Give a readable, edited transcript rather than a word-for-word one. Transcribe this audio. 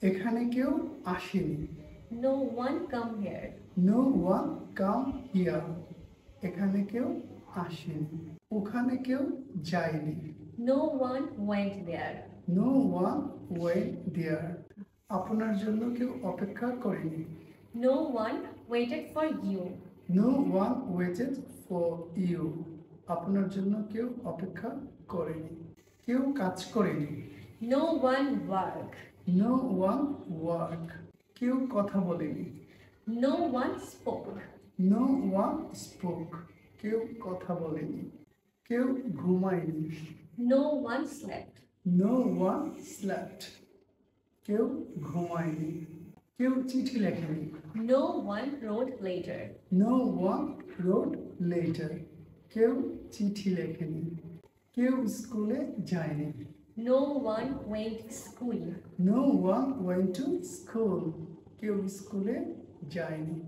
এখানে কেউ আসেনি। No one come here. No one come here. এখানে কেউ আসেনি। ওখানে কেউ যায়নি। No one went there. No one went there. আপনার জন্য কেউ অপেক্ষা করেনি। No one waited for you. No one waited for you. আপনার জন্য কেউ অপেক্ষা করেনি। কেউ কাজ করেনি। No one worked. No one work. কেউ কথা বলেনি। No one spoke. No one spoke. কেউ কথা বলেনি। কেউ ঘুমায়নি। No one slept. No one slept. কেউ ঘুমায়নি। কেউ চিঠি লেখেনি। No one wrote later. No one wrote later. কেউ চিঠি লেখেনি। কেউ স্কুলে যায়নি। No one went school. No one went to school. কেউ স্কুলে যায়নি।